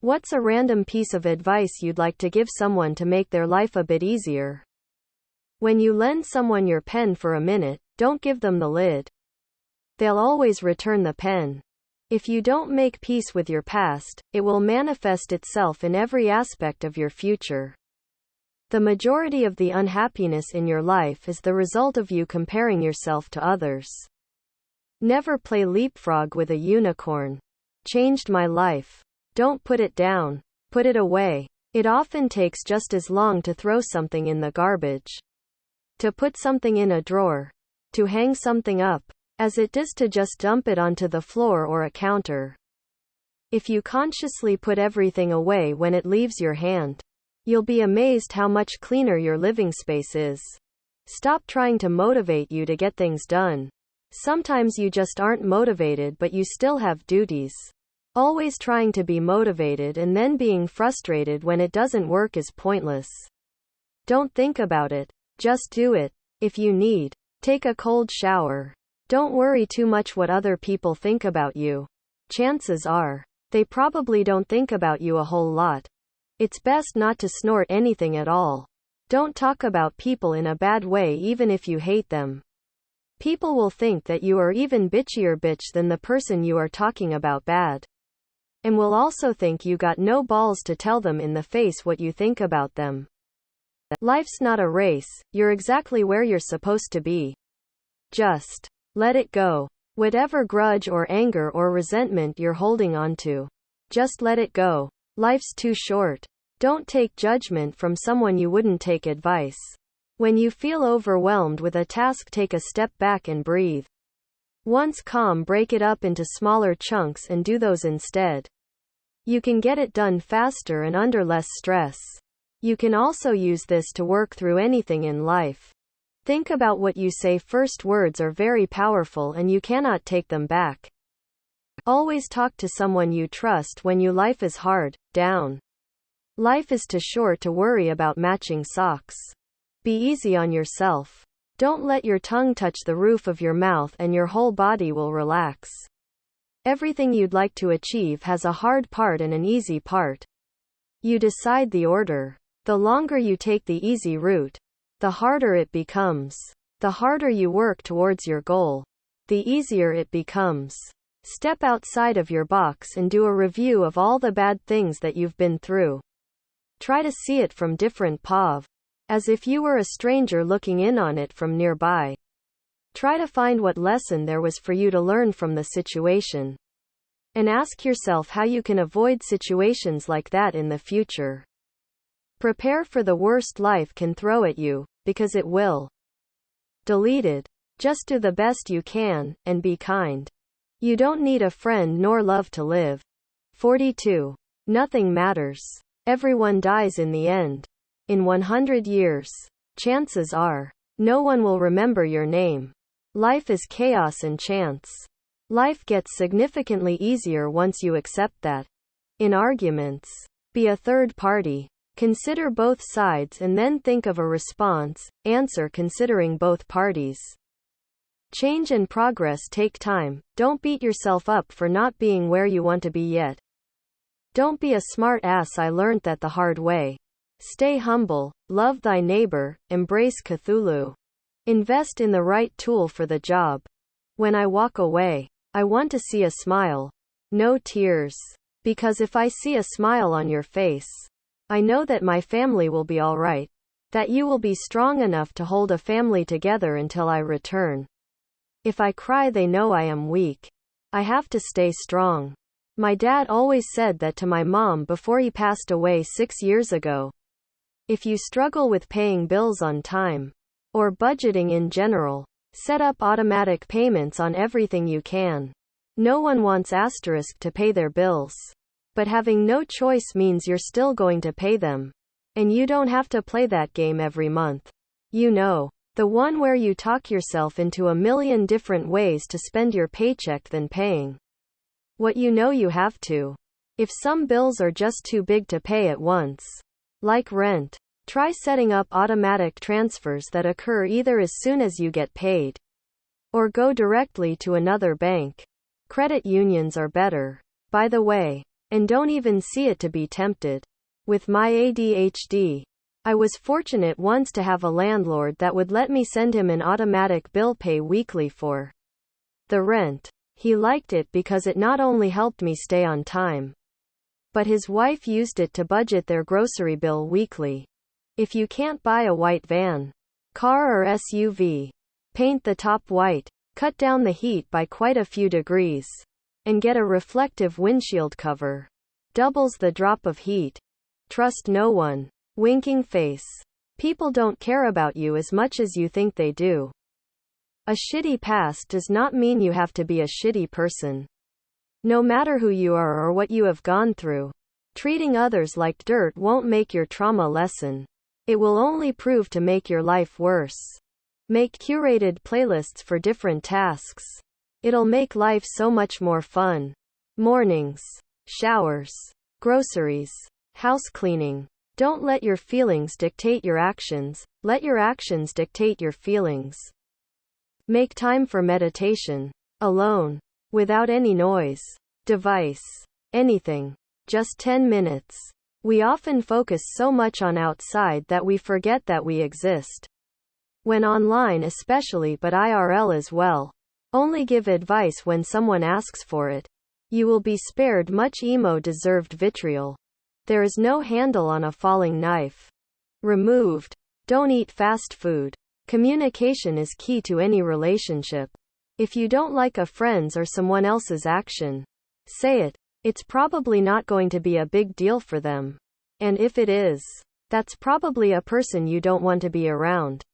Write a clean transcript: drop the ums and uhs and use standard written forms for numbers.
What's a random piece of advice you'd like to give someone to make their life a bit easier? When you lend someone your pen for a minute, don't give them the lid. They'll always return the pen. If you don't make peace with your past, it will manifest itself in every aspect of your future. The majority of the unhappiness in your life is the result of you comparing yourself to others. Never play leapfrog with a unicorn. Changed my life. Don't put it down. Put it away. It often takes just as long to throw something in the garbage, to put something in a drawer, to hang something up, as it does to just dump it onto the floor or a counter. If you consciously put everything away when it leaves your hand, you'll be amazed how much cleaner your living space is. Stop trying to motivate you to get things done. Sometimes you just aren't motivated, but you still have duties. Always trying to be motivated and then being frustrated when it doesn't work is pointless. Don't think about it. Just do it. If you need, take a cold shower. Don't worry too much what other people think about you. Chances are, they probably don't think about you a whole lot. It's best not to snort anything at all. Don't talk about people in a bad way even if you hate them. People will think that you are even bitchier bitch than the person you are talking about bad. And will also think you got no balls to tell them in the face what you think about them. Life's not a race, you're exactly where you're supposed to be. Just let it go. Whatever grudge or anger or resentment you're holding on to, just let it go. Life's too short. Don't take judgment from someone you wouldn't take advice. When you feel overwhelmed with a task, take a step back and breathe. Once calm, break it up into smaller chunks and do those instead. You can get it done faster and under less stress. You can also use this to work through anything in life. Think about what you say first. Words are very powerful and you cannot take them back. Always talk to someone you trust when your life is hard, down. Life is too short to worry about matching socks. Be easy on yourself. Don't let your tongue touch the roof of your mouth and your whole body will relax. Everything you'd like to achieve has a hard part and an easy part. You decide the order. The longer you take the easy route, the harder it becomes. The harder you work towards your goal, the easier it becomes. Step outside of your box and do a review of all the bad things that you've been through. Try to see it from different POV, as if you were a stranger looking in on it from nearby. Try to find what lesson there was for you to learn from the situation. And ask yourself how you can avoid situations like that in the future. Prepare for the worst life can throw at you, because it will. Delete it. Just do the best you can, and be kind. You don't need a friend nor love to live. 42. Nothing matters. Everyone dies in the end. In 100 years, chances are, no one will remember your name. Life is chaos and chance. Life gets significantly easier once you accept that. In arguments, be a third party. Consider both sides and then think of a response, answer considering both parties. Change and progress take time. Don't beat yourself up for not being where you want to be yet. Don't be a smart ass. I learned that the hard way. Stay humble, love thy neighbor, embrace Cthulhu. Invest in the right tool for the job. When I walk away, I want to see a smile. No tears. Because if I see a smile on your face, I know that my family will be alright. That you will be strong enough to hold a family together until I return. If I cry, they know I am weak. I have to stay strong. My dad always said that to my mom before he passed away 6 years ago. If you struggle with paying bills on time, or budgeting in general, set up automatic payments on everything you can. No one wants asterisk to pay their bills. But having no choice means you're still going to pay them. And you don't have to play that game every month. You know, the one where you talk yourself into a million different ways to spend your paycheck than paying what you know you have to. If some bills are just too big to pay at once, like rent, try setting up automatic transfers that occur either as soon as you get paid, or go directly to another bank. Credit unions are better, by the way. And don't even see it to be tempted. With my ADHD, I was fortunate once to have a landlord that would let me send him an automatic bill pay weekly for the rent. He liked it because it not only helped me stay on time, but his wife used it to budget their grocery bill weekly. If you can't buy a white van, car or SUV, paint the top white, cut down the heat by quite a few degrees, and get a reflective windshield cover. Doubles the drop of heat. Trust no one. Winking face. People don't care about you as much as you think they do. A shitty past does not mean you have to be a shitty person. No matter who you are or what you have gone through, treating others like dirt won't make your trauma lessen. It will only prove to make your life worse. Make curated playlists for different tasks. It'll make life so much more fun. Mornings, showers, groceries, house cleaning. Don't let your feelings dictate your actions. Let your actions dictate your feelings. Make time for meditation. Alone. Without any noise, device, anything. Just 10 minutes. We often focus so much on outside that we forget that we exist. When online especially, but IRL as well. Only give advice when someone asks for it. You will be spared much emo-deserved vitriol. There is no handle on a falling knife. Removed. Don't eat fast food. Communication is key to any relationship. If you don't like a friend's or someone else's action, say it. It's probably not going to be a big deal for them. And if it is, that's probably a person you don't want to be around.